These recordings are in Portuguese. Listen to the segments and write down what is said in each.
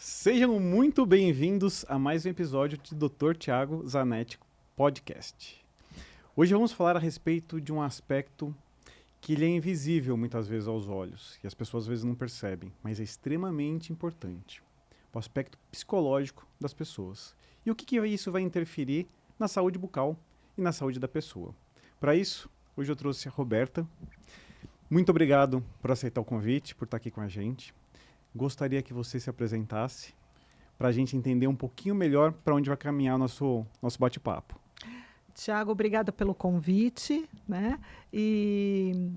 Sejam muito bem-vindos a mais um episódio de Dr. Tiago Zanetti Podcast. Hoje vamos falar a respeito de um aspecto que ele é invisível muitas vezes aos olhos, e as pessoas às vezes não percebem, mas é extremamente importante. O aspecto psicológico das pessoas. E o que isso vai interferir na saúde bucal e na saúde da pessoa. Para isso, hoje eu trouxe a Roberta. Muito obrigado por aceitar o convite, por estar aqui com a gente. Gostaria que você se apresentasse para a gente entender um pouquinho melhor para onde vai caminhar o nosso bate-papo. Tiago, obrigada pelo convite, né? E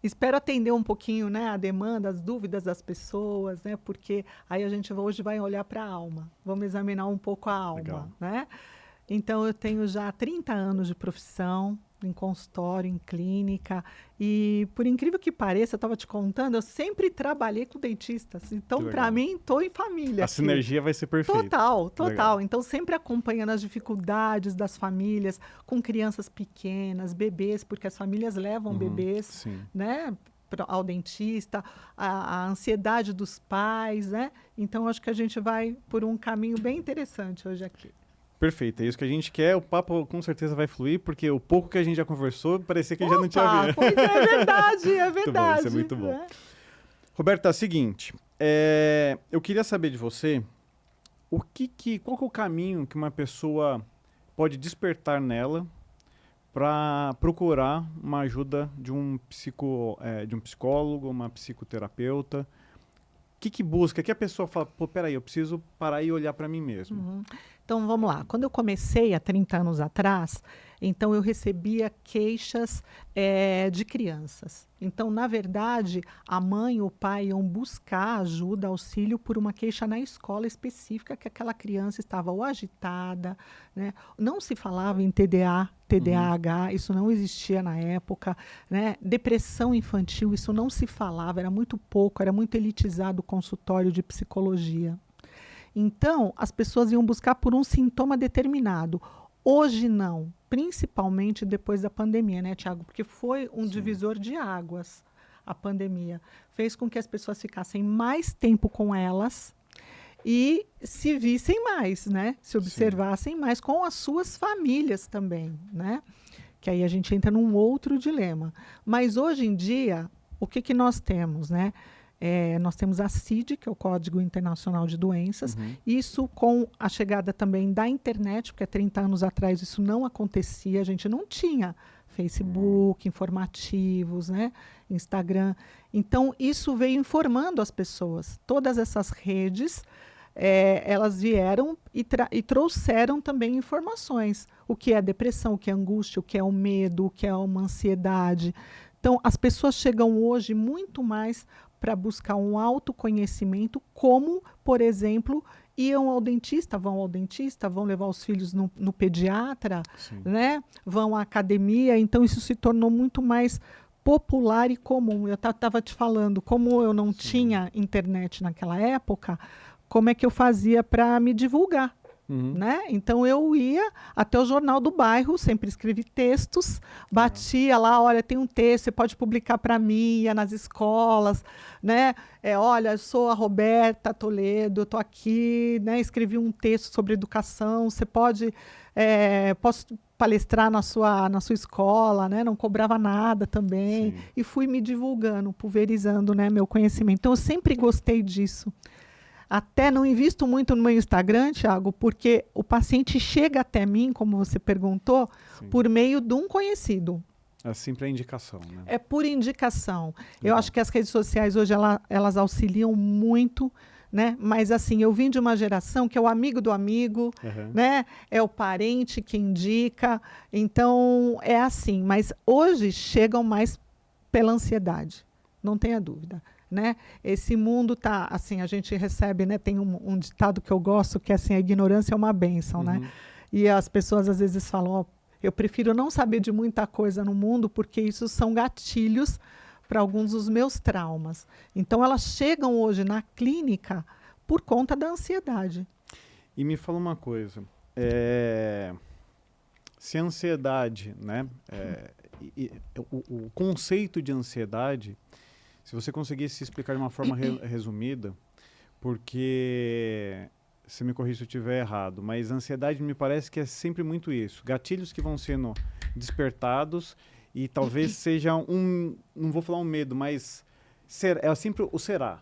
espero atender um pouquinho, né, a demanda, as dúvidas das pessoas, né? Porque aí a gente hoje vai olhar para a alma, vamos examinar um pouco a alma, Legal. né? Então, eu tenho já 30 anos de profissão, em consultório, em clínica, e por incrível que pareça, eu estava te contando, eu sempre trabalhei com dentistas, então, para mim, estou em família. A aqui. sinergia vai ser perfeita. Total. Legal. Então, sempre acompanhando as dificuldades das famílias, com crianças pequenas, bebês, porque as famílias levam bebês, Sim. né, ao dentista, a ansiedade dos pais, né? Então, acho que a gente vai por um caminho bem interessante hoje aqui. Perfeito, é isso que a gente quer. O papo com certeza vai fluir, porque o pouco que a gente já conversou, parecia que a gente já não tinha visto. Pois é verdade, é verdade. Muito bom, isso é muito bom. Né? Roberta, é o seguinte, eu queria saber de você, qual que é o caminho que uma pessoa pode despertar nela para procurar uma ajuda de um psicólogo, uma psicoterapeuta? O que busca? Que a pessoa fala, pô, peraí, eu preciso parar e olhar para mim mesmo. Então, vamos lá. Quando eu comecei há 30 anos atrás, então eu recebia queixas de crianças. Então, na verdade, a mãe ou o pai iam buscar ajuda, auxílio por uma queixa na escola específica que aquela criança estava ou agitada, né? Não se falava em TDAH, isso não existia na época, né? Depressão infantil, isso não se falava, era muito pouco, era muito elitizado o consultório de psicologia. Então, as pessoas iam buscar por um sintoma determinado. Hoje não, principalmente depois da pandemia, né, Tiago? Porque foi um divisor de águas, a pandemia. Fez com que as pessoas ficassem mais tempo com elas e se vissem mais, né? Se observassem mais com as suas famílias também, né? Que aí a gente entra num outro dilema. Mas hoje em dia, o que nós temos, né? Nós temos a CID, que é o Código Internacional de Doenças. Isso com a chegada também da internet, porque há 30 anos atrás isso não acontecia, a gente não tinha Facebook, informativos, né? Instagram. Então, isso veio informando as pessoas. Todas essas redes, elas vieram e trouxeram também informações. O que é depressão, o que é angústia, o que é o medo, o que é uma ansiedade. Então, as pessoas chegam hoje muito mais para buscar um autoconhecimento, como, por exemplo, vão ao dentista, vão levar os filhos no pediatra, né? Vão à academia. Então, isso se tornou muito mais popular e comum. Eu estava te falando, como eu não tinha internet naquela época, como é que eu fazia para me divulgar? Né? Então eu ia até o jornal do bairro, sempre escrevi textos, batia lá, olha, tem um texto, você pode publicar para mim, ia nas escolas, né? Olha, eu sou a Roberta Toledo, eu estou aqui, né? Escrevi um texto sobre educação, você pode, posso palestrar na sua escola, né? Não cobrava nada também. E fui me divulgando, pulverizando, né, meu conhecimento. Então eu sempre gostei disso. Até não invisto muito no meu Instagram, Tiago, porque o paciente chega até mim, como você perguntou, por meio de um conhecido. É sempre a indicação, né? É por indicação. Legal. Eu acho que as redes sociais hoje elas auxiliam muito, né? Mas assim, eu vim de uma geração que é o amigo do amigo, né? É o parente que indica. Então, é assim. Mas hoje chegam mais pela ansiedade, não tenha dúvida. Né? Esse mundo tá assim, a gente recebe, né? Tem um ditado que eu gosto que é assim, a ignorância é uma bênção, né? E as pessoas às vezes falam, eu prefiro não saber de muita coisa no mundo porque isso são gatilhos para alguns dos meus traumas. Então elas chegam hoje na clínica por conta da ansiedade. E me fala uma coisa, se a ansiedade, né? O conceito de ansiedade, se você conseguisse explicar de uma forma resumida, porque, se me corrija se eu estiver errado, mas ansiedade me parece que é sempre muito isso. Gatilhos que vão sendo despertados e talvez seja não vou falar um medo, mas é sempre o será.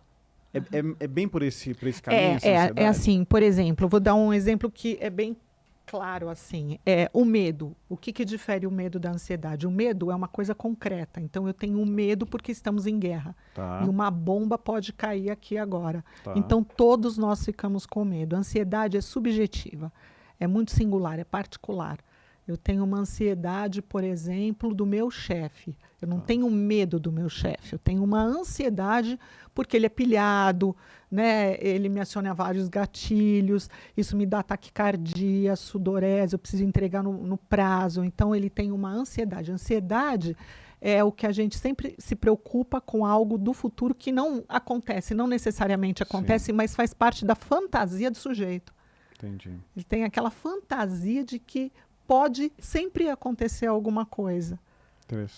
É bem por esse caminho, essa ansiedade? É assim, por exemplo, eu vou dar um exemplo que é bem claro, assim, o medo. O que difere o medo da ansiedade? O medo é uma coisa concreta. Então, eu tenho medo porque estamos em guerra. Tá. E uma bomba pode cair aqui agora. Tá. Então, todos nós ficamos com medo. A ansiedade é subjetiva. É muito singular, é particular. Eu tenho uma ansiedade, por exemplo, do meu chefe. Eu não tenho medo do meu chefe. Eu tenho uma ansiedade porque ele é pilhado, né? Ele me aciona vários gatilhos. Isso me dá taquicardia, sudorese. Eu preciso entregar no prazo. Então, ele tem uma ansiedade. Ansiedade é o que a gente sempre se preocupa com algo do futuro que não acontece, não necessariamente acontece, Sim. mas faz parte da fantasia do sujeito. Entendi. Ele tem aquela fantasia de que pode sempre acontecer alguma coisa.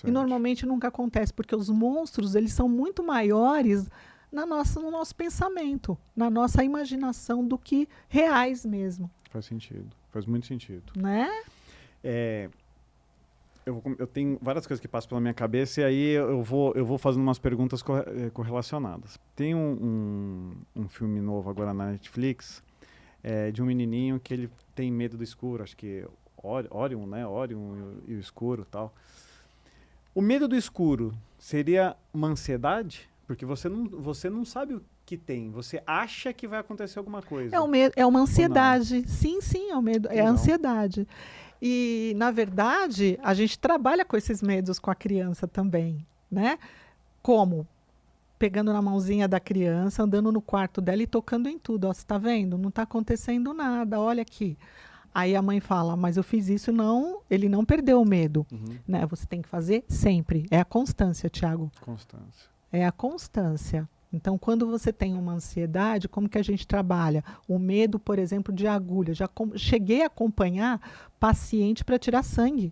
E normalmente nunca acontece, porque os monstros, eles são muito maiores no nosso pensamento, na nossa imaginação do que reais mesmo. Faz sentido, faz muito sentido. Né? Eu tenho várias coisas que passam pela minha cabeça e aí eu vou fazendo umas perguntas correlacionadas. Tem um filme novo agora na Netflix, de um menininho que ele tem medo do escuro, acho que Orion, né? Orion e o escuro e tal. O medo do escuro seria uma ansiedade? Porque você não sabe o que tem, você acha que vai acontecer alguma coisa. É uma ansiedade. Sim, é o medo, é a ansiedade. E, na verdade, a gente trabalha com esses medos com a criança também, né? Como? Pegando na mãozinha da criança, andando no quarto dela e tocando em tudo. Ó, você está vendo? Não está acontecendo nada, olha aqui. Aí a mãe fala, mas eu fiz isso, ele não perdeu o medo. Né? Você tem que fazer sempre. É a constância, Tiago. Constância. É a constância. Então, quando você tem uma ansiedade, como que a gente trabalha? O medo, por exemplo, de agulha. Já cheguei a acompanhar paciente para tirar sangue.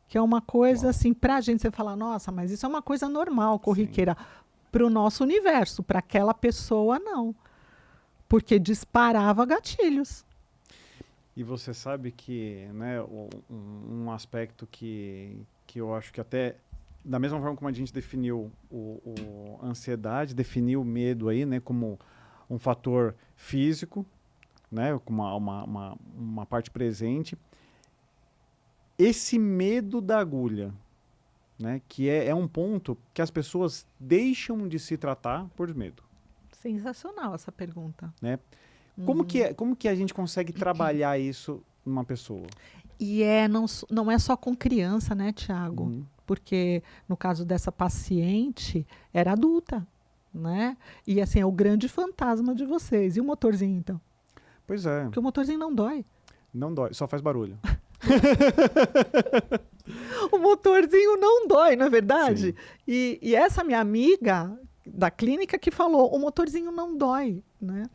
Que é uma coisa, assim, para a gente, você fala, nossa, mas isso é uma coisa normal, corriqueira. Para o nosso universo, para aquela pessoa, não. Porque disparava gatilhos. E você sabe que, né, um aspecto que eu acho que até, da mesma forma como a gente definiu a ansiedade, definiu o medo aí, né, como um fator físico, né, como uma parte presente, esse medo da agulha, né, que é um ponto que as pessoas deixam de se tratar por medo. Sensacional essa pergunta. Né? Como que a gente consegue trabalhar isso numa pessoa? E não é só com criança, né, Tiago? Porque no caso dessa paciente, era adulta, né? E assim, é o grande fantasma de vocês. E o motorzinho, então? Pois é. Porque o motorzinho não dói. Não dói, só faz barulho. O motorzinho não dói, não é verdade? E essa minha amiga da clínica que falou, o motorzinho não dói, né?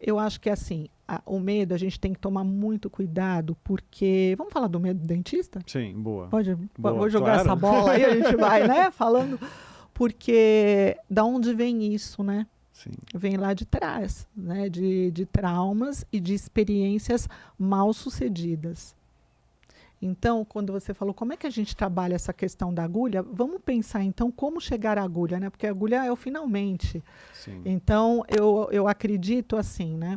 Eu acho que assim, o medo a gente tem que tomar muito cuidado, porque... Vamos falar do medo do dentista? Sim, boa. Vou jogar essa bola aí, a gente vai, né? Falando. Porque da onde vem isso, né? Sim. Vem lá de trás, né? De traumas e de experiências mal sucedidas. Então, quando você falou como é que a gente trabalha essa questão da agulha, vamos pensar então como chegar à agulha, né? Porque a agulha é o finalmente. Sim. Então, eu acredito assim, né?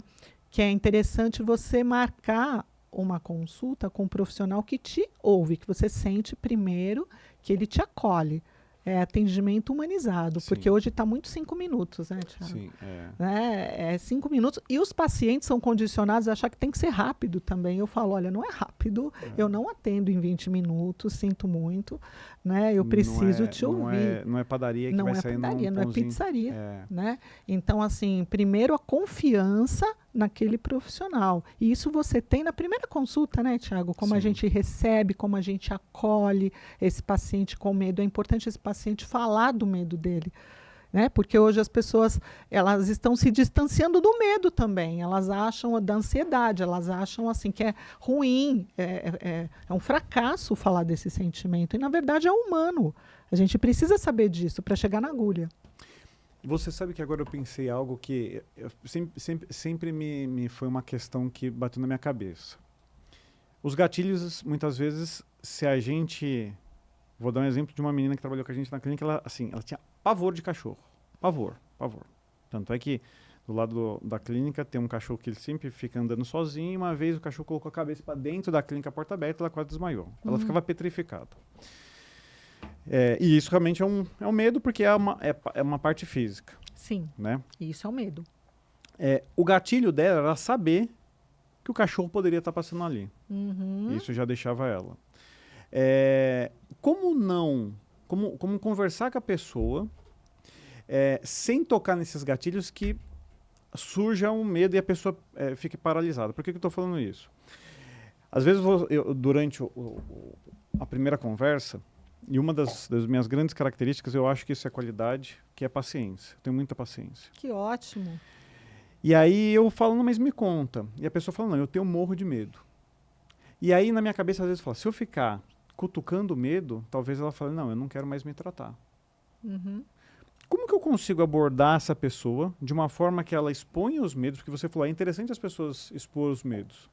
Que é interessante você marcar uma consulta com um profissional que te ouve, que você sente primeiro que ele te acolhe. É atendimento humanizado, Sim. Porque hoje está muito 5 minutos, né, Thiago? Sim, É 5 minutos. E os pacientes são condicionados a achar que tem que ser rápido também. Eu falo, olha, não é rápido, eu não atendo em 20 minutos, sinto muito, né? Eu preciso te ouvir. Não é padaria que vai sair num pãozinho. Não é pizzaria, né? Então, assim, primeiro a confiança naquele profissional. E isso você tem na primeira consulta, né, Tiago? Como a gente recebe, como a gente acolhe esse paciente com medo. É importante esse paciente falar do medo dele, né? Porque hoje as pessoas, elas estão se distanciando do medo também. Elas acham da ansiedade, elas acham assim que é ruim, é um fracasso falar desse sentimento. E na verdade é humano. A gente precisa saber disso para chegar na agulha. Você sabe que agora eu pensei algo que sempre me foi uma questão que bateu na minha cabeça. Os gatilhos, muitas vezes, se a gente... Vou dar um exemplo de uma menina que trabalhou com a gente na clínica, ela tinha pavor de cachorro. Pavor, pavor. Tanto é que do lado da clínica tem um cachorro que ele sempre fica andando sozinho, e uma vez o cachorro colocou a cabeça para dentro da clínica, a porta aberta, ela quase desmaiou. Ela ficava petrificada. E isso realmente é um medo, porque é uma parte física. Sim, Né? isso é o medo. O gatilho dela era saber que o cachorro poderia estar passando ali. Uhum. Isso já deixava ela. Como conversar com a pessoa sem tocar nesses gatilhos que surja um medo e a pessoa fique paralisada. Por que eu estou falando isso? Às vezes, durante a primeira conversa, e uma das minhas grandes características, eu acho que isso é qualidade, que é paciência. Eu tenho muita paciência. Que ótimo. E aí eu falo, não, mas me conta. E a pessoa fala, não, eu tenho morro de medo. E aí na minha cabeça às vezes fala, se eu ficar cutucando o medo, talvez ela fale, não, eu não quero mais me tratar. Uhum. Como que eu consigo abordar essa pessoa de uma forma que ela exponha os medos? Porque você falou, é interessante as pessoas expor os medos.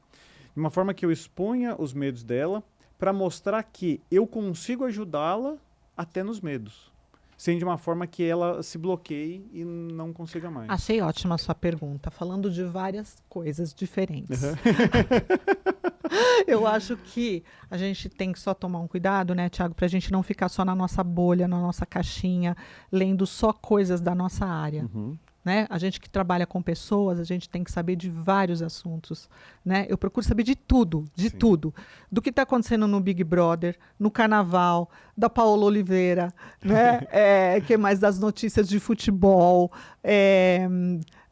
De uma forma que eu exponha os medos dela para mostrar que eu consigo ajudá-la até nos medos. Sem de uma forma que ela se bloqueie e não consiga mais. Achei ótima a sua pergunta, falando de várias coisas diferentes. Uhum. Eu acho que a gente tem que só tomar um cuidado, né, Thiago, para a gente não ficar só na nossa bolha, na nossa caixinha, lendo só coisas da nossa área. Uhum. Né? A gente que trabalha com pessoas, a gente tem que saber de vários assuntos. Né? Eu procuro saber de tudo, Sim. tudo. Do que está acontecendo no Big Brother, no Carnaval, da Paola Oliveira, né? Que mais das notícias de futebol,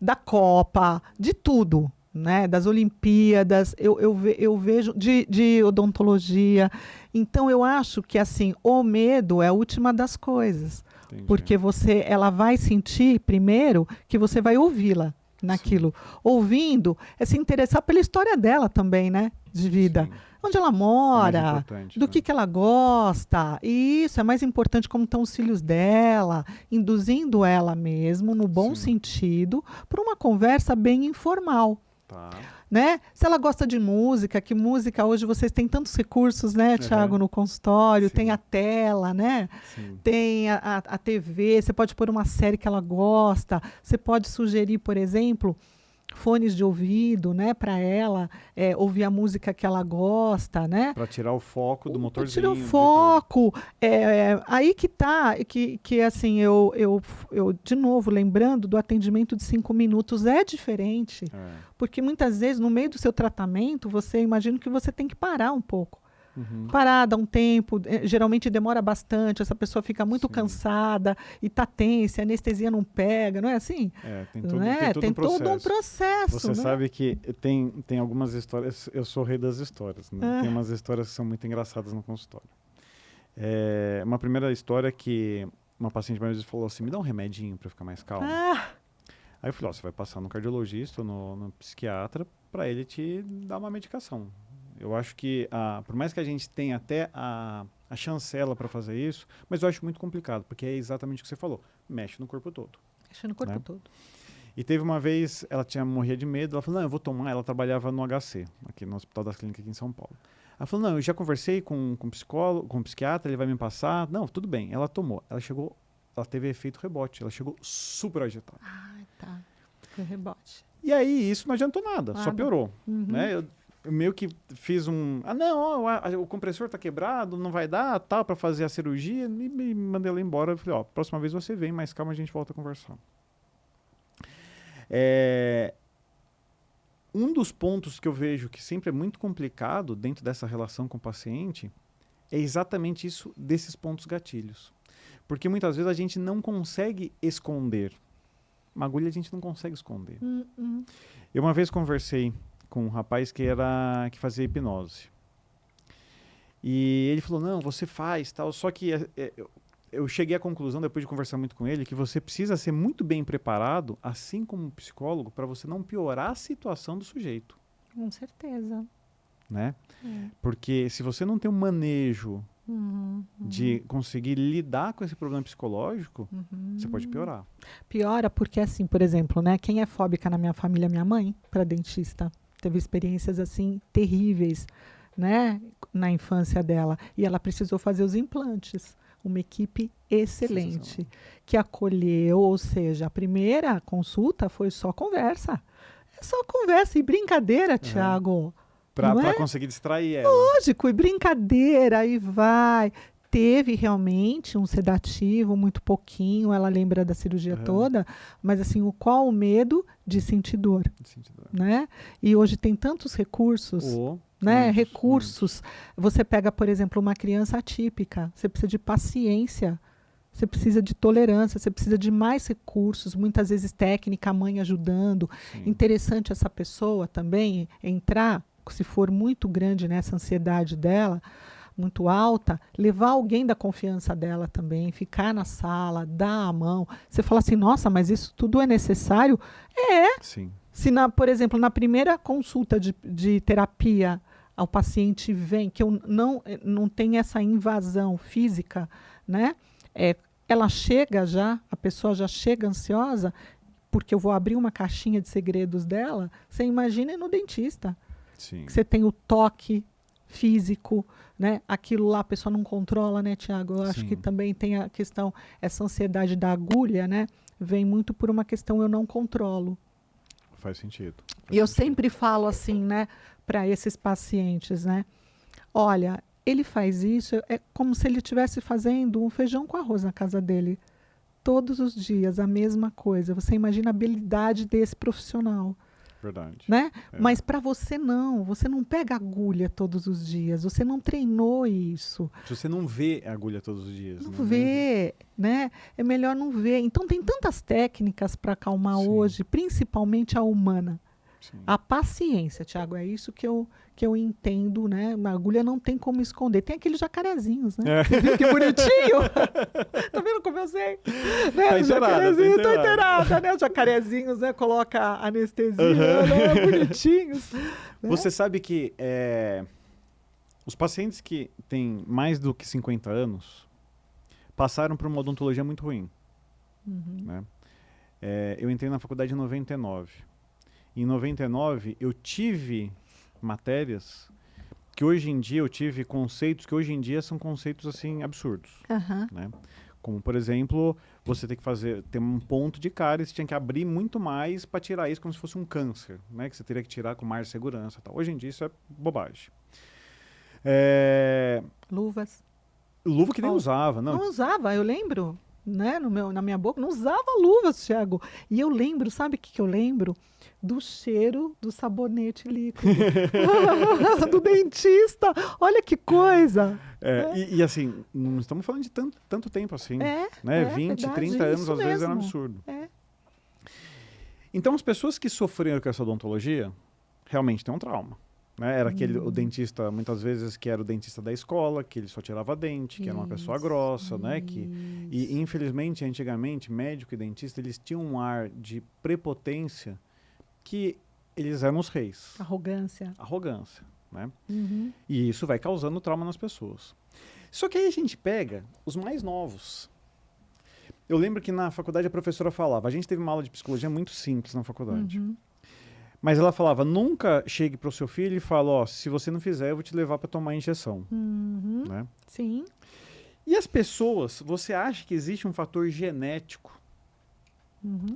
da Copa, de tudo. Né, das Olimpíadas, eu vejo de odontologia. Então, eu acho que assim, o medo é a última das coisas. Entendi. Porque ela vai sentir, primeiro, que você vai ouvi-la naquilo. Sim. Ouvindo, é se interessar pela história dela também, né? De vida. Sim. Onde ela mora, do que ela gosta. E isso é mais importante, como estão os filhos dela, induzindo ela mesmo, no bom sentido, para uma conversa bem informal. Tá. Né? Se ela gosta de música, que música hoje vocês têm tantos recursos, né, Thiago, no consultório, tem a tela, né? Sim. Tem a TV, você pode pôr uma série que ela gosta, você pode sugerir, por exemplo, fones de ouvido, né, para ela ouvir a música que ela gosta, né? Para tirar o foco do motorzinho. Tirar o foco. Aí que tá, que assim, eu de novo, lembrando do atendimento de 5 minutos, é diferente. Porque muitas vezes, no meio do seu tratamento, você imagina que você tem que parar um pouco. Uhum. Parar, dar um tempo, geralmente demora bastante, essa pessoa fica muito cansada e tá tensa, a anestesia não pega, não é assim? Tem todo um processo. Você né? sabe que tem algumas histórias, eu sou rei das histórias, né? Tem umas histórias que são muito engraçadas no consultório. Uma primeira história que uma paciente mais vezes falou assim, me dá um remedinho para ficar mais calma. Aí eu falei, você vai passar no cardiologista, no psiquiatra, para ele te dar uma medicação. Eu acho que, por mais que a gente tenha até a chancela para fazer isso, mas eu acho muito complicado, porque é exatamente o que você falou, mexe no corpo todo. Mexe no corpo todo. E teve uma vez, ela morria de medo, ela falou, não, eu vou tomar, ela trabalhava no HC, aqui no Hospital das Clínicas aqui em São Paulo. Ela falou, não, eu já conversei com um psicólogo, com um psiquiatra, ele vai me passar. Não, tudo bem, ela tomou. Ela teve efeito rebote, ela chegou super agitada. Tá. Foi rebote. E aí, isso não adiantou nada, só piorou. Uhum. Né? Eu meio que fiz o compressor tá quebrado, não vai dar, tal, para fazer a cirurgia, e me mandei ela embora. Eu falei, próxima vez você vem, mas calma, a gente volta a conversar. Um dos pontos que eu vejo que sempre é muito complicado dentro dessa relação com o paciente é exatamente isso, desses pontos gatilhos. Porque muitas vezes a gente não consegue esconder. Uma agulha a gente não consegue esconder. Eu uma vez conversei com um rapaz que fazia hipnose. E ele falou, não, você faz, tal. Só que eu cheguei à conclusão, depois de conversar muito com ele, que você precisa ser muito bem preparado, assim como um psicólogo, para você não piorar a situação do sujeito. Com certeza. Né? Porque se você não tem um manejo de conseguir lidar com esse problema psicológico, você pode piorar. Piora porque, assim, por exemplo, né? Quem é fóbica na minha família, minha mãe, para dentista, teve experiências assim terríveis, né? Na infância dela. E ela precisou fazer os implantes. Uma equipe excelente que acolheu, ou seja, a primeira consulta foi só conversa. É só conversa e brincadeira, Tiago. Para conseguir distrair ela. Lógico, e brincadeira, aí vai. Teve realmente um sedativo, muito pouquinho, ela lembra da cirurgia toda, mas assim, qual o medo de sentir dor, né? E hoje tem tantos recursos, né? Recursos. Você pega, por exemplo, uma criança atípica, você precisa de paciência, você precisa de tolerância, você precisa de mais recursos, muitas vezes técnica, a mãe ajudando. Interessante essa pessoa também entrar, se for muito grande nessa ansiedade dela, muito alta, levar alguém da confiança dela também, ficar na sala, dar a mão. Você fala assim, nossa, mas isso tudo é necessário? É. Sim. Se, por exemplo, na primeira consulta de terapia, o paciente vem, que eu não tem essa invasão física, né? Ela chega já, a pessoa já chega ansiosa, porque eu vou abrir uma caixinha de segredos dela, você imagina no dentista. Sim. Que você tem o toque físico, né? Aquilo lá a pessoa não controla, né, Tiago? Eu acho que também tem a questão, essa ansiedade da agulha, né? Vem muito por uma questão eu não controlo. Faz sentido. E eu sempre falo assim, né, para esses pacientes, né? Olha, ele faz isso, é como se ele estivesse fazendo um feijão com arroz na casa dele. Todos os dias, a mesma coisa. Você imagina a habilidade desse profissional. Verdade. Né? Mas para você não pega agulha todos os dias, você não treinou isso. Você não vê a agulha todos os dias. Não vê, né? É melhor não ver. Então tem tantas técnicas para acalmar hoje, principalmente a humana. Sim. A paciência, Tiago, é isso que eu entendo, né? Uma agulha não tem como esconder. Tem aqueles jacarezinhos, né? Você viu que bonitinho? Tá vendo como eu sei? Né? Tá Jacarezinho, tô inteirada, né? Os jacarezinhos, né? Coloca anestesia, né? Bonitinhos. Né? Você sabe que os pacientes que têm mais do que 50 anos passaram por uma odontologia muito ruim. Né? Eu entrei na faculdade em 99. Em 99, eu tive matérias que hoje em dia, eu tive conceitos que hoje em dia são conceitos assim absurdos. Né? Como, por exemplo, você tem que ter um ponto de cárie, você tinha que abrir muito mais para tirar isso como se fosse um câncer, né? Que você teria que tirar com mais segurança e tal. Hoje em dia isso é bobagem. Luvas. Luva que nem usava. Não usava, eu lembro. Né, na minha boca, não usava luvas, Thiago. E eu lembro, sabe o que eu lembro? Do cheiro do sabonete líquido. Do dentista. Olha que coisa. E assim, não estamos falando de tanto tempo assim. né? 20, verdade, 30 anos, às vezes, era um absurdo. Então, as pessoas que sofreram com essa odontologia realmente têm um trauma. Né? Era o dentista, muitas vezes, que era o dentista da escola, que ele só tirava dente, que era uma pessoa grossa, né? E, infelizmente, antigamente, médico e dentista, eles tinham um ar de prepotência que eles eram os reis. Arrogância. Né? E isso vai causando trauma nas pessoas. Só que aí a gente pega os mais novos. Eu lembro que na faculdade a professora falava, a gente teve uma aula de psicologia muito simples na faculdade. Mas ela falava, nunca chegue para o seu filho e fale, se você não fizer, eu vou te levar para tomar injeção. Né? Sim. E as pessoas, você acha que existe um fator genético,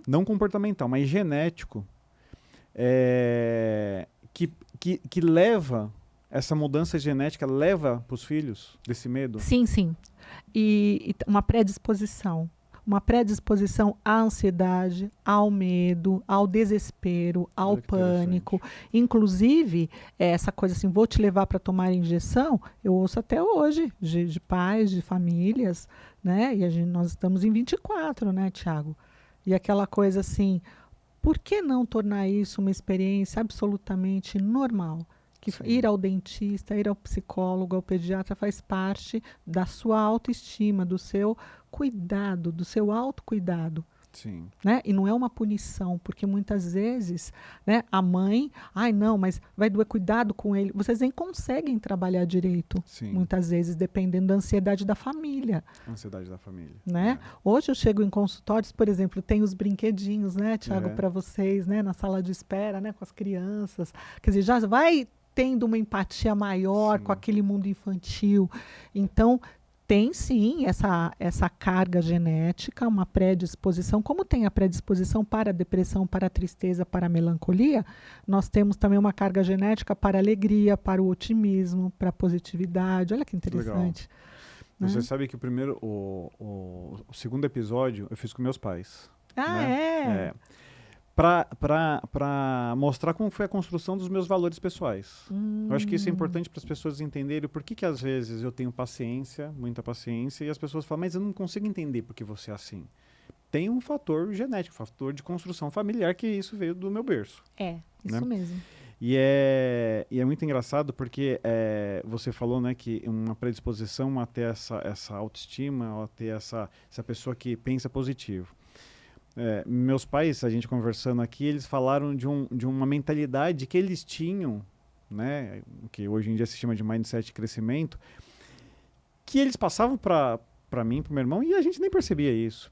não comportamental, mas genético, que leva, essa mudança genética leva para os filhos desse medo? Sim, sim. E uma predisposição. Uma predisposição à ansiedade, ao medo, ao desespero, ao pânico. Inclusive, essa coisa assim, vou te levar para tomar injeção, eu ouço até hoje, de pais, de famílias, né? E nós estamos em 24, né, Tiago? E aquela coisa assim, por que não tornar isso uma experiência absolutamente normal? Que ir ao dentista, ir ao psicólogo, ao pediatra faz parte da sua autoestima, do seu cuidado, do seu autocuidado. Sim. Né? E não é uma punição, porque muitas vezes, né, a mãe, ai não, mas vai doer, cuidado com ele. Vocês nem conseguem trabalhar direito, Sim. muitas vezes, dependendo da ansiedade da família. Ansiedade da família. Né? Hoje eu chego em consultórios, por exemplo, tem os brinquedinhos, né, Tiago, para vocês, né, na sala de espera, né, com as crianças. Quer dizer, já vai tendo uma empatia maior Sim. com aquele mundo infantil. Então, tem sim essa carga genética, uma predisposição. Como tem a predisposição para a depressão, para a tristeza, para a melancolia, nós temos também uma carga genética para a alegria, para o otimismo, para a positividade. Olha que interessante. Legal. Você sabe que o segundo episódio eu fiz com meus pais. Ah, né? Para mostrar como foi a construção dos meus valores pessoais. Eu acho que isso é importante para as pessoas entenderem por que às vezes eu tenho paciência, muita paciência, e as pessoas falam, mas eu não consigo entender por que você é assim. Tem um fator genético, um fator de construção familiar, que isso veio do meu berço. Isso mesmo. E é muito engraçado porque você falou, né, que uma predisposição a ter essa autoestima, a ter essa pessoa que pensa positivo. Meus pais, a gente conversando aqui, eles falaram de uma mentalidade que eles tinham, né, que hoje em dia se chama de mindset de crescimento, que eles passavam para mim, para o meu irmão, e a gente nem percebia isso.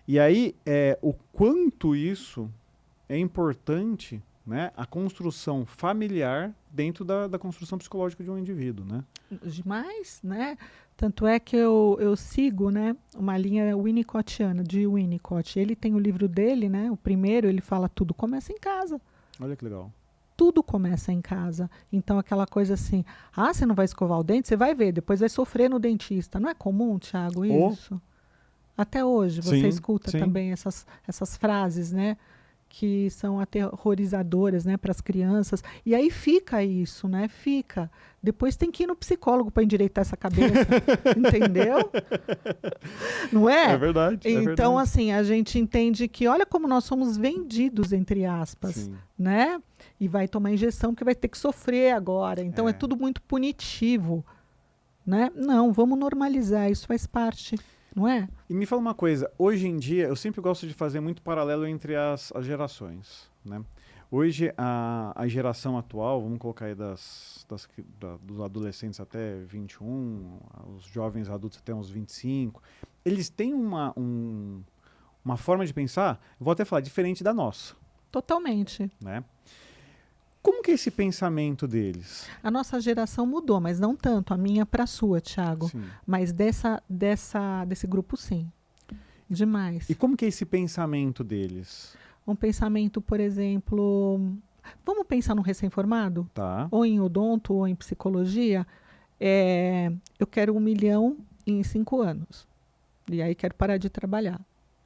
E aí, o quanto isso é importante, né, a construção familiar dentro da construção psicológica de um indivíduo, né? Demais, né? Tanto é que eu sigo, né, uma linha winnicottiana, de Winnicott. Ele tem o livro dele, né? O primeiro, ele fala tudo começa em casa. Olha que legal. Tudo começa em casa. Então, aquela coisa assim, você não vai escovar o dente? Você vai ver, depois vai sofrer no dentista. Não é comum, Tiago, isso? Até hoje você escuta também essas frases, né? Que são aterrorizadoras, né, para as crianças. E aí fica isso, né? Fica. Depois tem que ir no psicólogo para endireitar essa cabeça, entendeu? Não é? É verdade. Então, assim, a gente entende que, olha como nós somos vendidos, entre aspas, né? E vai tomar injeção porque vai ter que sofrer agora. Então, é tudo muito punitivo, né? Não, vamos normalizar, isso faz parte. Não é? E me fala uma coisa, hoje em dia, eu sempre gosto de fazer muito paralelo entre as gerações, né? Hoje, a geração atual, vamos colocar aí dos adolescentes até 21, os jovens adultos até uns 25, eles têm uma forma de pensar, vou até falar, diferente da nossa. Totalmente. Né? Como que é esse pensamento deles? A nossa geração mudou, mas não tanto. A minha para a sua, Thiago. Sim. Mas desse grupo, sim. Demais. E como que é esse pensamento deles? Um pensamento, por exemplo... Vamos pensar no recém-formado? Tá. Ou em odonto, ou em psicologia. Eu quero 1 milhão em 5 anos. E aí quero parar de trabalhar.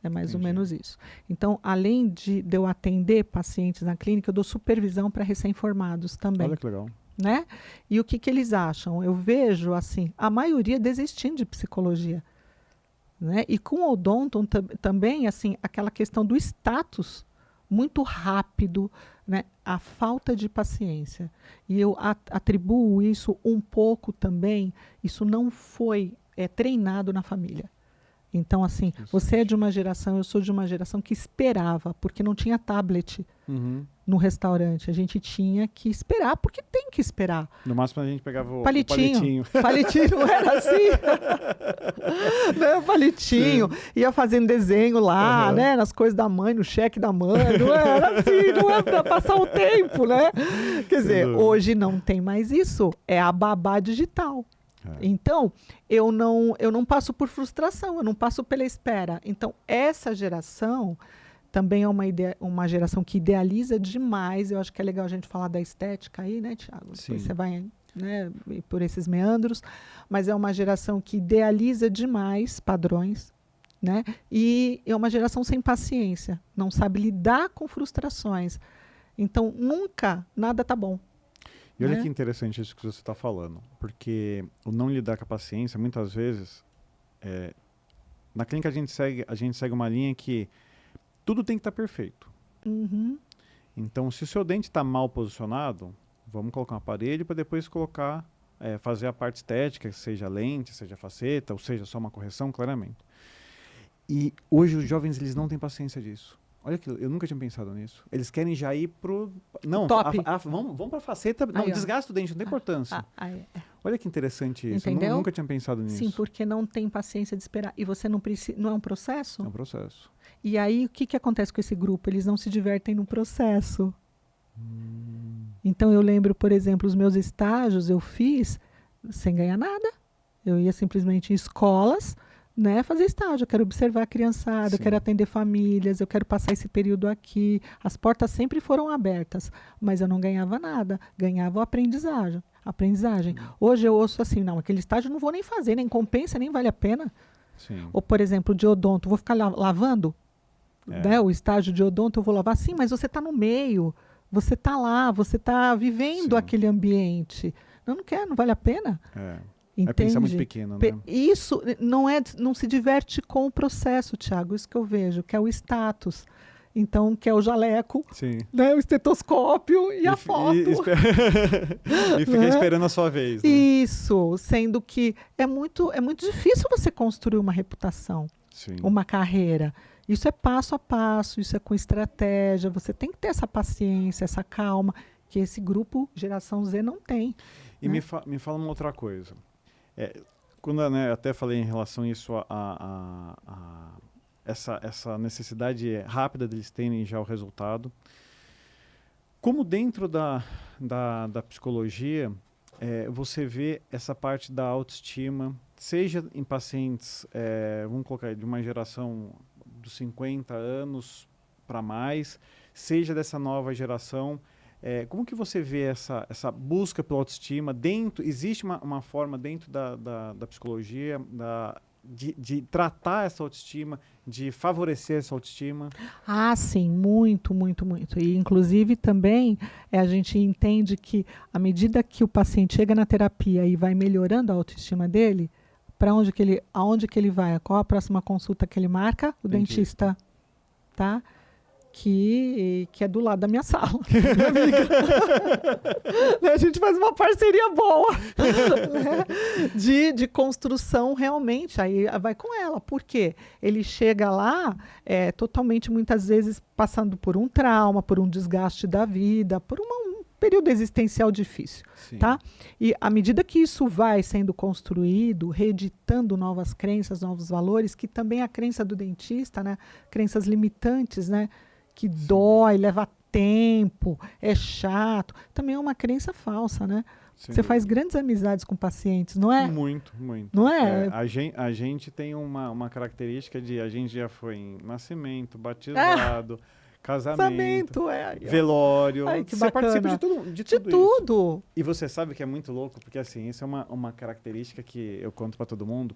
É mais ou menos isso. Então, além de eu atender pacientes na clínica, eu dou supervisão para recém-formados também. Olha que legal. Né? E o que eles acham? Eu vejo, assim, a maioria desistindo de psicologia. Né? E com o odonto também, assim, aquela questão do status muito rápido, né? A falta de paciência. E eu atribuo isso um pouco também, isso não foi treinado na família. Então, assim, você é de uma geração, eu sou de uma geração que esperava, porque não tinha tablet no restaurante. A gente tinha que esperar, porque tem que esperar. No máximo a gente pegava o palitinho. Palitinho, não era assim? Né? O palitinho. Sim. Ia fazendo desenho lá, né? Nas coisas da mãe, no cheque da mãe. Não era assim, não é para passar o tempo, né? Quer dizer, hoje não tem mais isso. É a babá digital. Então, eu não passo por frustração, eu não passo pela espera. Então, essa geração também é uma geração que idealiza demais. Eu acho que é legal a gente falar da estética aí, né, Thiago? Depois você vai, né, por esses meandros. Mas é uma geração que idealiza demais padrões, né? E é uma geração sem paciência, não sabe lidar com frustrações. Então, nunca nada tá bom. E olha que interessante isso que você está falando, porque o não lidar com a paciência, muitas vezes, na clínica a gente segue uma linha que tudo tem que estar perfeito. Então, se o seu dente está mal posicionado, vamos colocar um aparelho para depois colocar, fazer a parte estética, seja lente, seja faceta, ou seja só uma correção, claramente. E hoje os jovens, eles não têm paciência disso. Olha aquilo, eu nunca tinha pensado nisso. Eles querem já ir pro... Não, Top. vamos pra faceta... Não, Aí, ó. desgasta o dente, não tem importância. Olha que interessante isso. Eu Entendeu? nunca tinha pensado nisso. Sim, porque não tem paciência de esperar. E você não precisa... Não é um processo? É um processo. E aí, o que acontece com esse grupo? Eles não se divertem no processo. Então, eu lembro, por exemplo, os meus estágios eu fiz sem ganhar nada. Eu ia simplesmente em escolas, né, fazer estágio. Eu quero observar a criançada, Sim. eu quero atender famílias, eu quero passar esse período aqui. As portas sempre foram abertas, mas eu não ganhava nada. Ganhava o aprendizagem. Hoje eu ouço assim, não, aquele estágio eu não vou nem fazer, nem compensa, nem vale a pena. Sim. Ou, por exemplo, de odonto, vou ficar lavando? Né? O estágio de odonto eu vou lavar? Sim, mas você está no meio, você está lá, você está vivendo aquele ambiente. Não quero, não vale a pena. É pensar muito pequeno, né? Isso não se diverte com o processo, Thiago, isso que eu vejo, que é o status. Então, que é o jaleco, né, o estetoscópio e a foto. E ficar esperando a sua vez. Né? Isso, sendo que é muito difícil você construir uma reputação, uma carreira. Isso é passo a passo, isso é com estratégia, você tem que ter essa paciência, essa calma, que esse grupo Geração Z não tem. E me fala uma outra coisa. Quando, né, eu até falei em relação a isso, essa necessidade rápida deles terem já o resultado. Como dentro da psicologia, você vê essa parte da autoestima, seja em pacientes, vamos colocar aí, de uma geração dos 50 anos para mais, seja dessa nova geração, como que você vê essa busca pela autoestima dentro? Existe uma forma dentro da psicologia de tratar essa autoestima, de favorecer essa autoestima? Ah, sim, muito, muito, muito. E, inclusive, também a gente entende que, à medida que o paciente chega na terapia e vai melhorando a autoestima dele, aonde que ele vai? Qual a próxima consulta que ele marca? O dentista, tá? Que é do lado da minha sala. Minha amiga. A gente faz uma parceria boa, né? de construção realmente. Aí vai com ela. Por quê? Ele chega lá totalmente, muitas vezes, passando por um trauma, por um desgaste da vida, por um período existencial difícil. Tá? E à medida que isso vai sendo construído, reeditando novas crenças, novos valores, que também a crença do dentista, né? Crenças limitantes, né? Que dói, leva tempo, é chato. Também é uma crença falsa, né? Você faz grandes amizades com pacientes, não é? Muito, muito. Não é? A gente tem uma característica de a gente já foi em nascimento, batizado, casamento, velório. Ai, que você bacana. participa de tudo. E você sabe que é muito louco, porque assim, isso é uma característica que eu conto para todo mundo.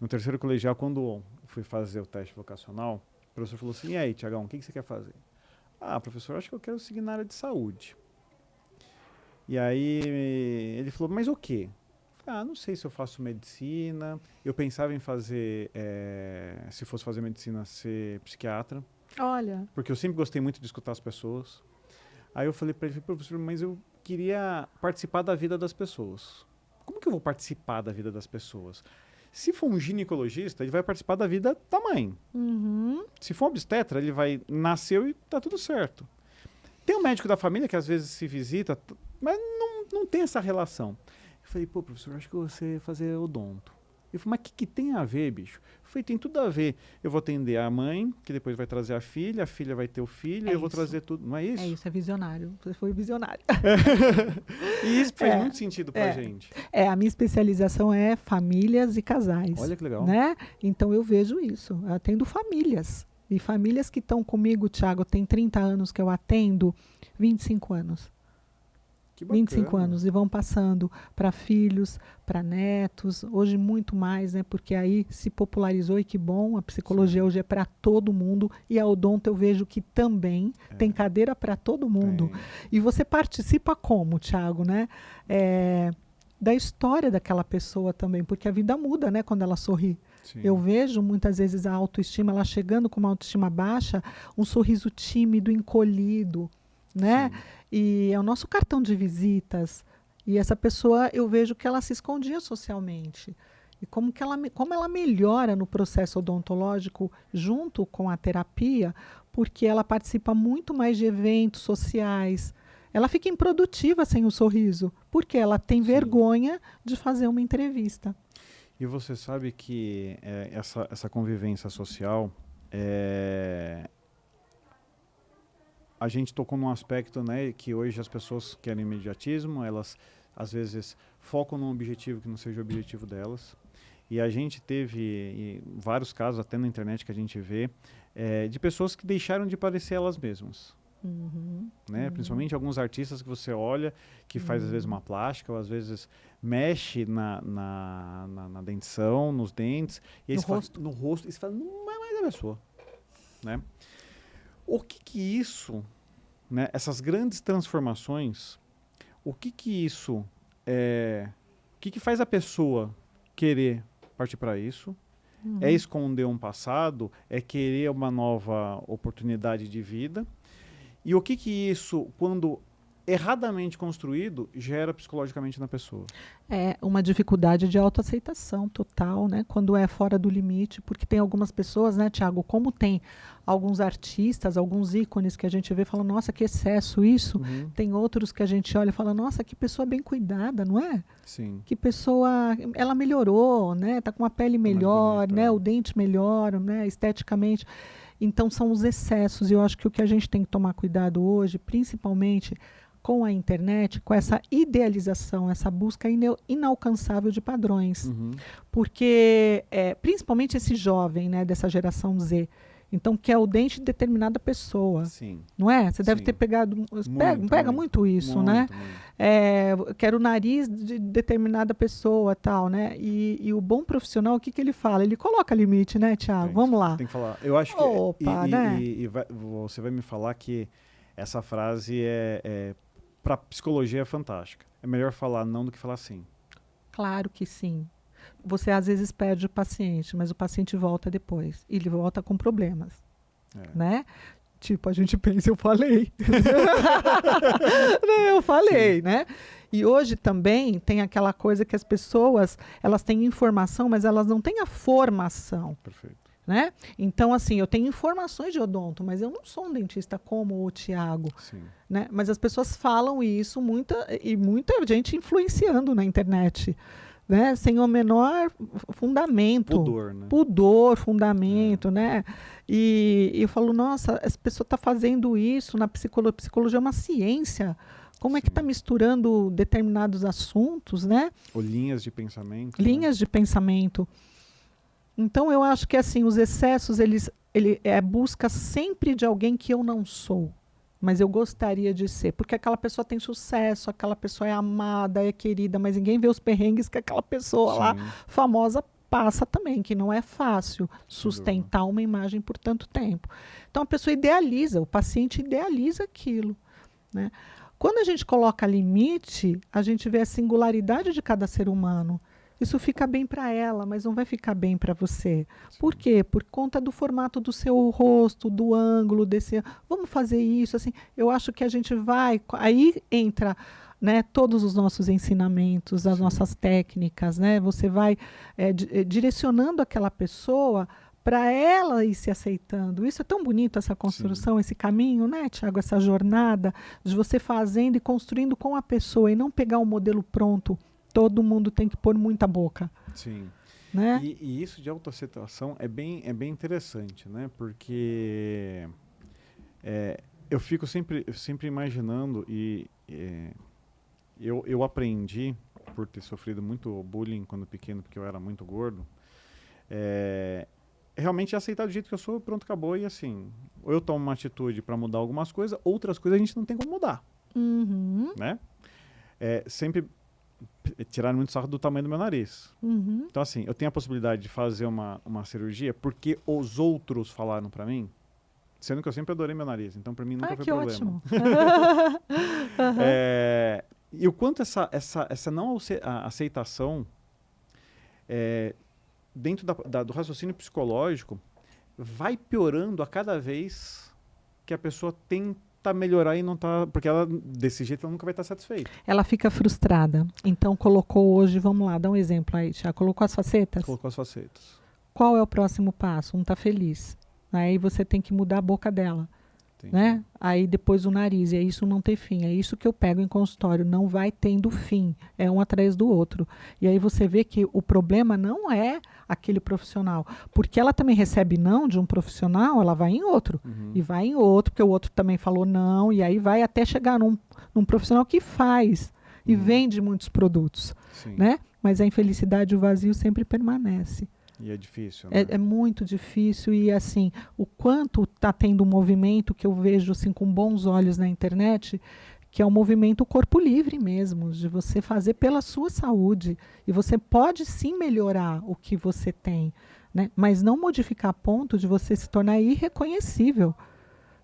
No terceiro colegial, quando fui fazer o teste vocacional, o professor falou assim, e aí, Tiagão, o que você quer fazer? Ah, professor, acho que eu quero seguir na área de saúde. E aí ele falou, mas o quê? Eu falei, não sei se eu faço medicina. Eu pensava em fazer, se fosse fazer medicina, ser psiquiatra. Olha. Porque eu sempre gostei muito de escutar as pessoas. Aí eu falei para ele, professor, mas eu queria participar da vida das pessoas. Como que eu vou participar da vida das pessoas? Se for um ginecologista, ele vai participar da vida da mãe. Se for um obstetra, ele nasceu e tá tudo certo. Tem um médico da família que às vezes se visita, mas não tem essa relação. Eu falei, pô, professor, acho que você fazer odonto. Ele falou, mas o que tem a ver, bicho? Eu falei, tem tudo a ver. Eu vou atender a mãe, que depois vai trazer a filha vai ter o filho, eu vou trazer tudo. Não é isso? É isso, é visionário. Você foi visionário. E isso faz muito sentido pra gente. A minha especialização é famílias e casais. Olha que legal. Né? Então eu vejo isso. Eu atendo famílias. E famílias que estão comigo, Thiago, tem 30 anos que eu atendo, 25 anos. Que bacana. 25 anos e vão passando para filhos, para netos, hoje muito mais, né? Porque aí se popularizou e que bom, a psicologia hoje é para todo mundo e a odonto eu vejo que também tem cadeira para todo mundo. E você participa como, Thiago, né? Da história daquela pessoa também, porque a vida muda, né? Quando ela sorri. Sim. Eu vejo muitas vezes a autoestima, ela chegando com uma autoestima baixa, um sorriso tímido, encolhido, né? Sim. E é o nosso cartão de visitas. E essa pessoa, eu vejo que ela se escondia socialmente. E como ela melhora no processo odontológico junto com a terapia, porque ela participa muito mais de eventos sociais. Ela fica improdutiva sem o sorriso, porque ela tem Sim. vergonha de fazer uma entrevista. E você sabe que essa convivência social, a gente tocou num aspecto, né, que hoje as pessoas querem imediatismo, elas às vezes focam num objetivo que não seja o objetivo delas. E a gente teve vários casos, até na internet, que a gente vê, de pessoas que deixaram de parecer elas mesmas. Né? Principalmente alguns artistas que você olha, que faz às vezes uma plástica, ou às vezes mexe na dentição, nos dentes, e aí no rosto, e você fala, não é mais a pessoa. Né? O que isso, né, essas grandes transformações, o que isso, o que faz a pessoa querer partir para isso? É esconder um passado? É querer uma nova oportunidade de vida? E o que isso, quando erradamente construído, gera psicologicamente na pessoa? É uma dificuldade de autoaceitação total, né? Quando é fora do limite, porque tem algumas pessoas, né, Tiago, como tem alguns artistas, alguns ícones que a gente vê e fala, nossa, que excesso isso. Tem outros que a gente olha e fala, nossa, que pessoa bem cuidada, não é? Sim. Que pessoa, ela melhorou, né? Tá com uma pele melhor, bonita, né? O dente melhor, né? Esteticamente. Então são os excessos, e eu acho que o que a gente tem que tomar cuidado hoje, principalmente com a internet, com essa idealização, essa busca inalcançável de padrões. Porque, principalmente esse jovem, né, dessa geração Z, então, que é o dente de determinada pessoa. Sim. Não é? Você deve Sim. ter pegado... Pega muito isso, né? Quero o nariz de determinada pessoa, tal, né? E o bom profissional, o que ele fala? Ele coloca limite, né, Tiago? Vamos lá. Tem que falar. Eu acho que... Opa, né? Você vai me falar que essa frase para psicologia é fantástica. É melhor falar não do que falar sim. Claro que sim. Você às vezes perde o paciente, mas o paciente volta depois. E ele volta com problemas, né? Tipo, a gente pensa, eu falei. Eu falei, sim, né? E hoje também tem aquela coisa que as pessoas, elas têm informação, mas elas não têm a formação. Perfeito. Né? Então, assim, eu tenho informações de odonto, mas eu não sou um dentista como o Tiago. Né? Mas as pessoas falam isso, muita gente influenciando na internet. Né? Sem o menor fundamento. Pudor, né? Pudor, fundamento, né? E eu falo, nossa, essa pessoa está fazendo isso na psicologia. Psicologia é uma ciência. Como é que está misturando determinados assuntos, né? Ou linhas de pensamento. Linhas de pensamento. Então, eu acho que assim, os excessos, ele é busca sempre de alguém que eu não sou. Mas eu gostaria de ser, porque aquela pessoa tem sucesso, aquela pessoa é amada, é querida, mas ninguém vê os perrengues que aquela pessoa lá, famosa, passa também, que não é fácil sustentar uma imagem por tanto tempo. Então a pessoa idealiza, o paciente idealiza aquilo, né? Quando a gente coloca limite, a gente vê a singularidade de cada ser humano. Isso fica bem para ela, mas não vai ficar bem para você. Por quê? Por conta do formato do seu rosto, do ângulo desse... Vamos fazer isso, assim. Eu acho que a gente vai... Aí entra, né, todos os nossos ensinamentos, as nossas técnicas, né? Você vai direcionando aquela pessoa para ela ir se aceitando. Isso é tão bonito, essa construção, esse caminho, né, Tiago? Essa jornada de você fazendo e construindo com a pessoa e não pegar um modelo pronto. Todo mundo tem que pôr muita boca. Sim. Né? E isso de autoaceitação é bem interessante, né? Porque eu fico sempre imaginando eu aprendi, por ter sofrido muito bullying quando pequeno, porque eu era muito gordo, realmente aceitar do jeito que eu sou, pronto, acabou. E assim, ou eu tomo uma atitude para mudar algumas coisas, outras coisas a gente não tem como mudar. Né? Sempre tiraram muito sarro do tamanho do meu nariz. Então, assim, eu tenho a possibilidade de fazer uma cirurgia porque os outros falaram pra mim, sendo que eu sempre adorei meu nariz. Então, pra mim, nunca foi problema. Ótimo. E o quanto essa não aceitação dentro do raciocínio psicológico vai piorando a cada vez que a pessoa tem tentar melhorar e não tá... Porque ela, desse jeito, ela nunca vai estar satisfeita. Ela fica frustrada. Então, colocou hoje, vamos lá, dá um exemplo aí, Tiago. Colocou as facetas? Colocou as facetas. Qual é o próximo passo? Não está feliz. Aí você tem que mudar a boca dela. Entendi. Né? Aí depois o nariz, e é isso não ter fim, é isso que eu pego em consultório, não vai tendo fim, é um atrás do outro. E aí você vê que o problema não é aquele profissional, porque ela também recebe não de um profissional, ela vai em outro, e vai em outro, porque o outro também falou não, e aí vai até chegar num profissional que faz e vende muitos produtos, né? Mas a infelicidade, o vazio sempre permanece. E é difícil, né? É muito difícil e, assim, o quanto está tendo um movimento que eu vejo, assim, com bons olhos na internet, que é o movimento corpo livre mesmo, de você fazer pela sua saúde. E você pode, sim, melhorar o que você tem, né? Mas não modificar a ponto de você se tornar irreconhecível,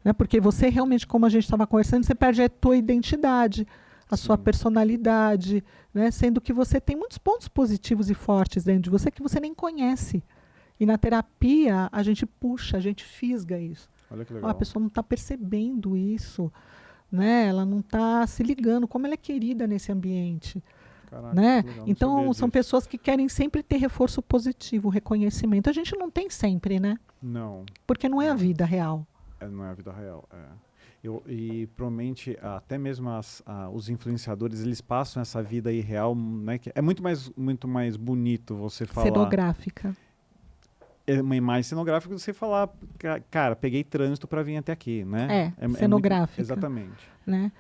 né? Porque você realmente, como a gente estava conversando, você perde a tua identidade, a sua personalidade, né? Sendo que você tem muitos pontos positivos e fortes dentro de você que você nem conhece. E na terapia, a gente puxa, a gente fisga isso. Olha que legal. A pessoa não está percebendo isso, né? Ela não está se ligando como ela é querida nesse ambiente. Caraca, né? legal, Então, são pessoas que querem sempre ter reforço positivo, reconhecimento. A gente não tem sempre, né? Não. Porque não é a vida real. Não é a vida real, e provavelmente até mesmo os influenciadores, eles passam essa vida irreal, né? Que é muito mais bonito você falar... Cenográfica. É uma imagem cenográfica de você falar, cara, peguei trânsito para vir até aqui, né? Cenográfica. Exatamente. Né?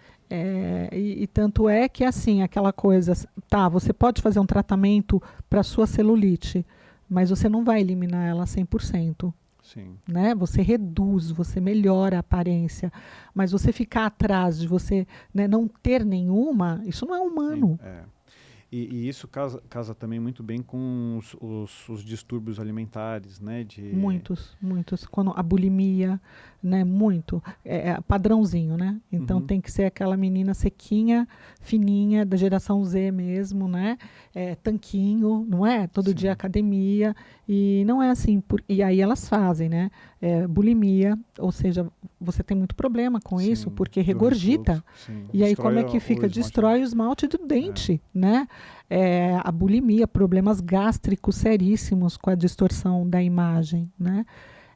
E tanto é que, assim, aquela coisa... Tá, você pode fazer um tratamento para sua celulite, mas você não vai eliminar ela 100%. Sim. Né? Você reduz, você melhora a aparência, mas você ficar atrás de você, né, não ter nenhuma, isso não é humano. Sim, E isso casa também muito bem com os distúrbios alimentares, né? Muitos. Quando a bulimia, né? Muito. É padrãozinho, né? Então tem que ser aquela menina sequinha, fininha, da geração Z mesmo, né? Tanquinho, não é? Todo dia academia. E não é assim. E aí elas fazem, né? Bulimia, ou seja, você tem muito problema com isso, porque regurgita. E aí como é que fica? Destrói o esmalte do dente, né? A bulimia, problemas gástricos seríssimos com a distorção da imagem, né?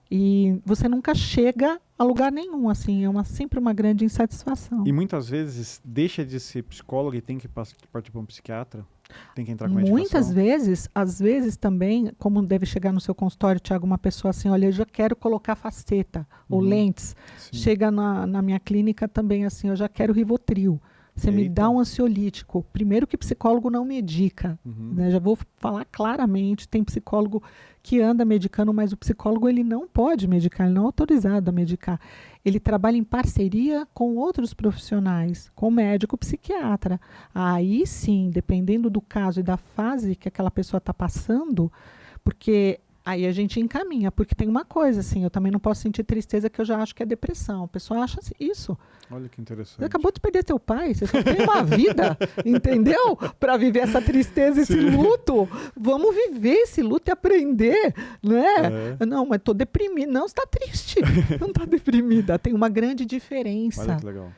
E você nunca chega a lugar nenhum, assim, sempre uma grande insatisfação. E muitas vezes deixa de ser psicólogo e tem que partir para um psiquiatra? Tem que entrar com medicação? Muitas vezes, às vezes também, como deve chegar no seu consultório, Tiago, uma pessoa assim, olha, eu já quero colocar faceta ou lentes. Sim. Chega na minha clínica também assim, eu já quero Rivotril. Você me dá um ansiolítico. Primeiro que psicólogo não medica. Né? Já vou falar claramente, tem psicólogo que anda medicando, mas o psicólogo ele não pode medicar, ele não é autorizado a medicar. Ele trabalha em parceria com outros profissionais, com médico psiquiatra. Aí sim, dependendo do caso e da fase que aquela pessoa está passando, porque... Aí a gente encaminha, porque tem uma coisa, assim, eu também não posso sentir tristeza que eu já acho que é depressão. A pessoa acha isso. Olha que interessante. Você acabou de perder teu pai, você só tem uma vida, entendeu? Para viver essa tristeza, esse luto. Vamos viver esse luto e aprender, né? Não, mas tô deprimida. Não, você está triste. Não está deprimida. Tem uma grande diferença. Olha que legal.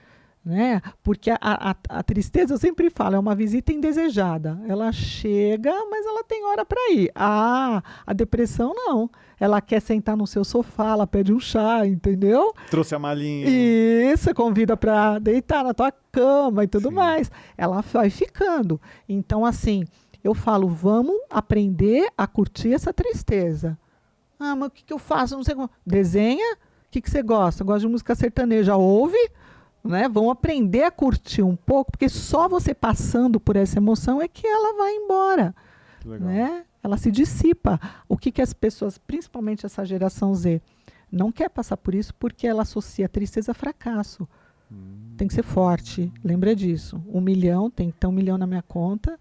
Né? Porque a tristeza, eu sempre falo, é uma visita indesejada. Ela chega, mas ela tem hora para ir. A depressão não. Ela quer sentar no seu sofá, ela pede um chá, entendeu? Trouxe a malinha. Isso, convida para deitar na tua cama e tudo mais. Ela vai ficando. Então, assim, eu falo, vamos aprender a curtir essa tristeza. Ah, mas o que eu faço? Não sei como. Desenha. O que você gosta? Gosta de música sertaneja? Ouve. Né? Vão aprender a curtir um pouco, porque só você passando por essa emoção é que ela vai embora. Né? Ela se dissipa. O que as pessoas, principalmente essa geração Z, não quer passar por isso porque ela associa tristeza a fracasso. Tem que ser forte, lembra disso. 1 milhão, tem que ter 1 milhão na minha conta,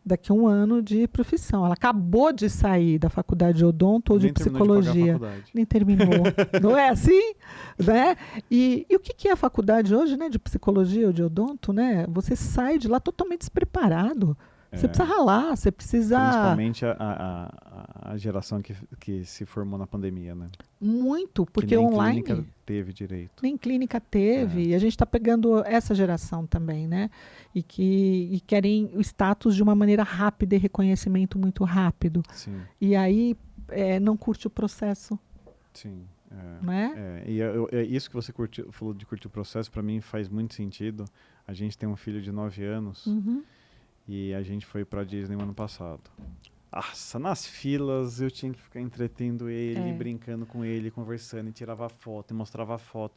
daqui a 1 ano de profissão. Ela acabou de sair da faculdade de odonto ou de psicologia. Nem terminou. Não é assim? Né? E o que é a faculdade hoje, né, de psicologia ou de odonto? Né? Você sai de lá totalmente despreparado. Você precisa ralar, você precisa... Principalmente a geração que se formou na pandemia, né? Muito, porque que nem online... clínica teve direito. Nem clínica teve. E a gente está pegando essa geração também, né? E querem o status de uma maneira rápida e reconhecimento muito rápido. Sim. E aí não curte o processo. Sim. Né? E isso que você falou de curtir o processo, para mim faz muito sentido. A gente tem um filho de 9 anos e a gente foi para Disney no ano passado. Nossa, nas filas eu tinha que ficar entretendo ele, brincando com ele, conversando, e tirava foto, e mostrava foto.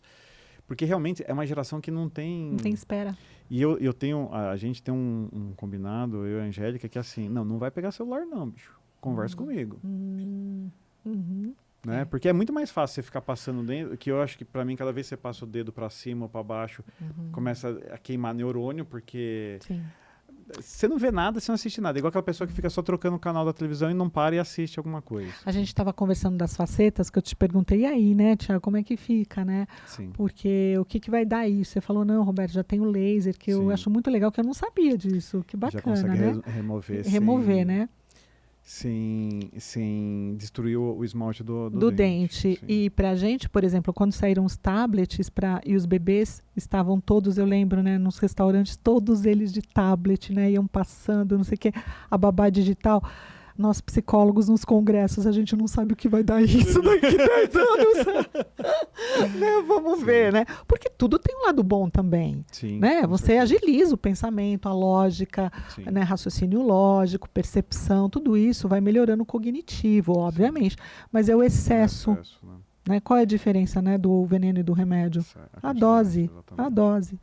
Porque realmente é uma geração que não tem... Não tem espera. E a gente tem um combinado, eu e a Angélica, que é assim, não vai pegar celular não, bicho. Conversa comigo. Né? Porque é muito mais fácil você ficar passando o dedo, que eu acho que pra mim, cada vez que você passa o dedo pra cima ou pra baixo, começa a queimar neurônio, porque... Sim. Você não vê nada, você não assiste nada. Igual aquela pessoa que fica só trocando o canal da televisão e não para e assiste alguma coisa. A gente estava conversando das facetas, que eu te perguntei, e aí, né, Tiago, como é que fica, né? Sim. Porque o que vai dar isso? Você falou, não, Roberto, já tem o laser, que eu acho muito legal, que eu não sabia disso. Que bacana, já consegue né? remover né? Sem destruir o esmalte do dente. E pra gente, por exemplo, quando saíram os tablets e os bebês estavam todos, eu lembro, né, nos restaurantes, todos eles de tablet, né, iam passando, não sei o que, a babá digital. Nós psicólogos nos congressos, a gente não sabe o que vai dar isso daqui 10 anos. Né? Vamos ver, né? Porque tudo tem um lado bom também. Sim, né? Você agiliza o pensamento, a lógica, né? Raciocínio lógico, percepção, tudo isso vai melhorando o cognitivo, obviamente. Mas é o excesso. Né? Qual é a diferença, né, do veneno e do remédio? A dose. A dose.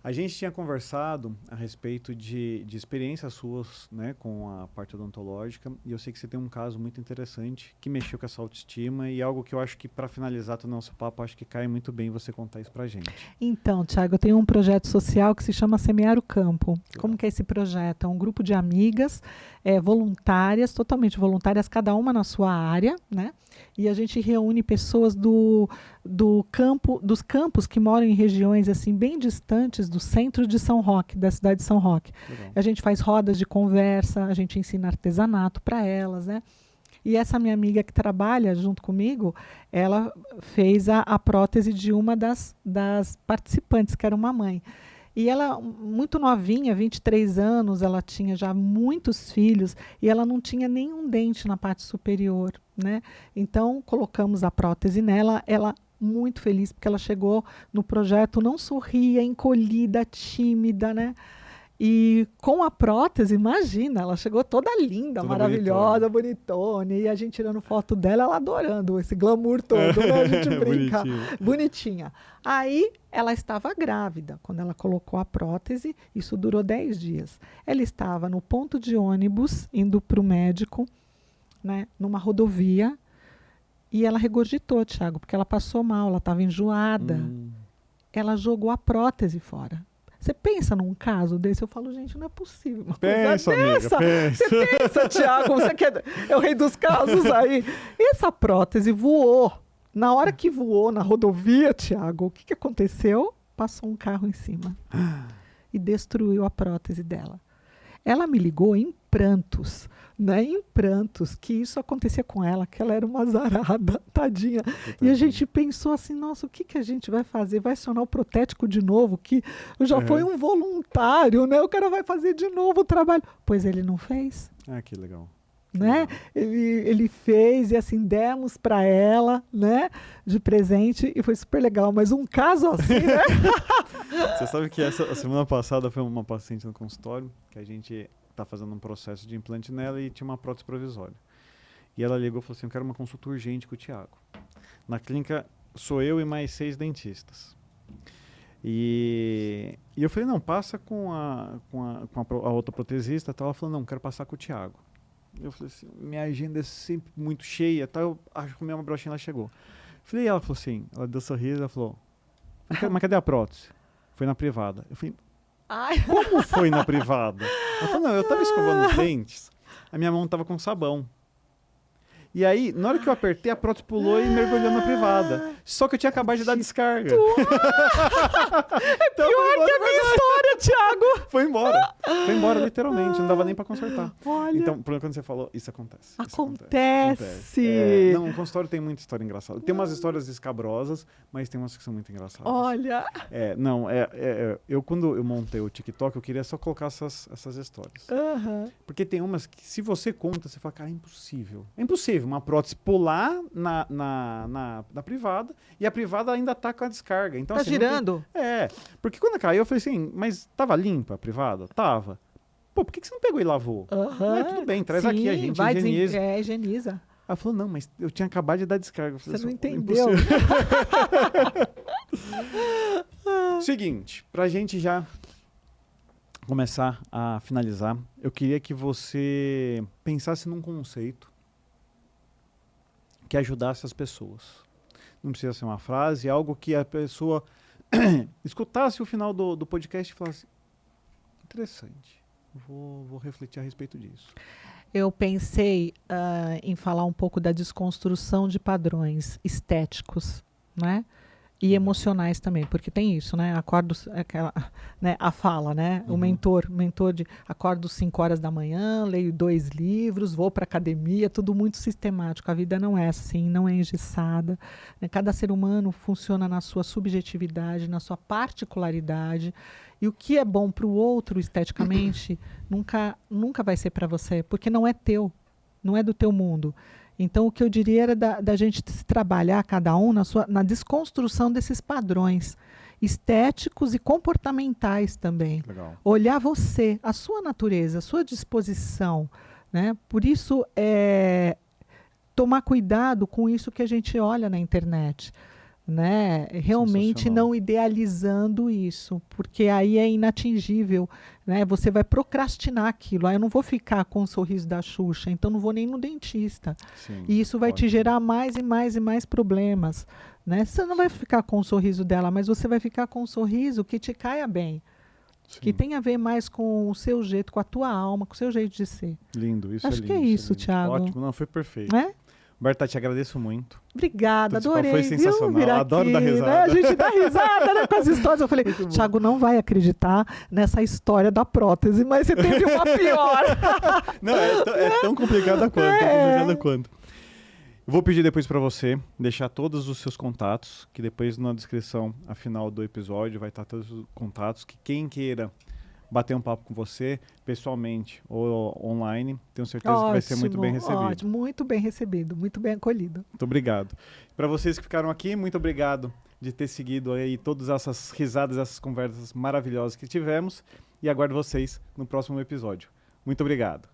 A gente tinha conversado a respeito de experiências suas, né, com a parte odontológica, e eu sei que você tem um caso muito interessante que mexeu com essa autoestima e algo que eu acho que, para finalizar o nosso papo, acho que cai muito bem você contar isso pra gente. Então, Tiago, eu tenho um projeto social que se chama Semear o Campo. Como que é esse projeto? É um grupo de amigas voluntárias, totalmente voluntárias, cada uma na sua área, né? E a gente reúne pessoas dos campos que moram em regiões assim bem distantes do centro de São Roque, da cidade de São Roque. Legal. A gente faz rodas de conversa, a gente ensina artesanato para elas, né? E essa minha amiga que trabalha junto comigo, ela fez a prótese de uma das participantes, que era uma mãe. E ela, muito novinha, 23 anos, ela tinha já muitos filhos e ela não tinha nenhum dente na parte superior, né? Então, colocamos a prótese nela, ela muito feliz, porque ela chegou no projeto, não sorria, encolhida, tímida, né? E com a prótese, imagina, ela chegou toda linda, toda maravilhosa, bonitona, e a gente tirando foto dela, ela adorando esse glamour todo, né? A gente brinca. Bonitinha. Aí, ela estava grávida, quando ela colocou a prótese, isso durou 10 dias. Ela estava no ponto de ônibus, indo para o médico, né, numa rodovia, e ela regurgitou, Tiago, porque ela passou mal, ela estava enjoada. Ela jogou a prótese fora. Você pensa num caso desse? Eu falo, gente, não é possível uma pensa, coisa dessa. Amiga, Você pensa, Tiago, você é o rei dos casos aí. Essa prótese voou. Na hora que voou na rodovia, Tiago, o que aconteceu? Passou um carro em cima e destruiu a prótese dela. Ela me ligou em prantos, né? Em prantos, que isso acontecia com ela, que ela era uma azarada, tadinha. E a gente pensou assim, nossa, o que a gente vai fazer? Vai acionar o protético de novo, que já foi um voluntário, né? O cara vai fazer de novo o trabalho. Pois ele não fez. Ah, que legal. Né? Ele fez e assim demos para ela, né, de presente, e foi super legal, mas um caso assim, né? Você sabe que a semana passada foi uma paciente no consultório que a gente tá fazendo um processo de implante nela e tinha uma prótese provisória. E ela ligou e falou assim, eu quero uma consulta urgente com o Tiago. Na clínica sou eu e mais 6 dentistas. E eu falei, não, passa com a outra protesista, tal. Ela falou, não, quero passar com o Tiago. Eu falei assim, minha agenda é sempre muito cheia, tá? Eu acho que uma brochinha ela chegou. Falei, ela falou assim, ela deu um sorriso, ela falou, mas cadê a prótese? Foi na privada. Eu falei, como foi na privada? Ela falou, não, eu tava escovando os dentes, a minha mão tava com sabão. E aí, na hora que eu apertei, a prótese pulou e mergulhou na privada. Só que eu tinha acabado de dar descarga. É pior que a minha história, Tiago. Foi embora. Foi embora, literalmente, não dava nem pra consertar. Olha. Então, quando você falou, isso acontece. Acontece. Não, o consultório tem muita história engraçada. Tem umas histórias escabrosas, mas tem umas que são muito engraçadas. Olha. Quando eu montei o TikTok, eu queria só colocar essas histórias. Porque tem umas que, se você conta, você fala, cara, é impossível. É impossível uma prótese pular na privada e a privada ainda tá com a descarga. Então, Tá assim, girando? Porque quando caiu, eu falei assim, mas tava limpa a privada? Tava. Pô, por que você não pegou e lavou? Tudo bem, traz aqui, a gente higieniza. Higieniza. Ela falou, não, mas eu tinha acabado de dar descarga. Eu falei, Você não entendeu. Seguinte, pra gente já começar a finalizar, eu queria que você pensasse num conceito que ajudasse as pessoas. Não precisa ser uma frase, é algo que a pessoa escutasse o final do podcast e falasse, interessante, vou refletir a respeito disso. Eu pensei em falar um pouco da desconstrução de padrões estéticos, né? E emocionais também, porque tem isso, né? Acordo, né? A fala, né? O mentor de acordo 5 horas da manhã, leio 2 livros, vou para academia, tudo muito sistemático. A vida não é assim, não é engessada, né? Cada ser humano funciona na sua subjetividade, na sua particularidade. E o que é bom para o outro esteticamente nunca vai ser para você, porque não é teu, não é do teu mundo. Então, o que eu diria era da gente se trabalhar, cada um, na desconstrução desses padrões estéticos e comportamentais também. Legal. Olhar você, a sua natureza, a sua disposição, né? Por isso, tomar cuidado com isso que a gente olha na internet. Né? Realmente não idealizando isso, porque aí é inatingível, né? Você vai procrastinar aquilo. Eu não vou ficar com o sorriso da Xuxa, então não vou nem no dentista. Sim, e isso vai te gerar mais e mais e mais problemas, né? Você não vai ficar com o sorriso dela, mas você vai ficar com um sorriso que te caia bem. Sim. Que tem a ver mais com o seu jeito, com a tua alma, com o seu jeito de ser. Lindo, isso Acho é lindo. que é isso, Thiago. Ótimo, não, foi perfeito. Berta, te agradeço muito. Obrigada, adorei. Foi sensacional, adoro dar risada. Né? A gente dá risada, né, com as histórias. Eu falei, Thiago não vai acreditar nessa história da prótese, mas você teve uma pior. Não, é tão complicada quanto. Eu vou pedir depois para você deixar todos os seus contatos, que depois na descrição, a final do episódio, vai estar todos os contatos, que quem queira bater um papo com você, pessoalmente ou online, tenho certeza que vai ser muito bem recebido. Ótimo, muito bem recebido, muito bem acolhido. Muito obrigado. Para vocês que ficaram aqui, muito obrigado de ter seguido aí todas essas risadas, essas conversas maravilhosas que tivemos, e aguardo vocês no próximo episódio. Muito obrigado.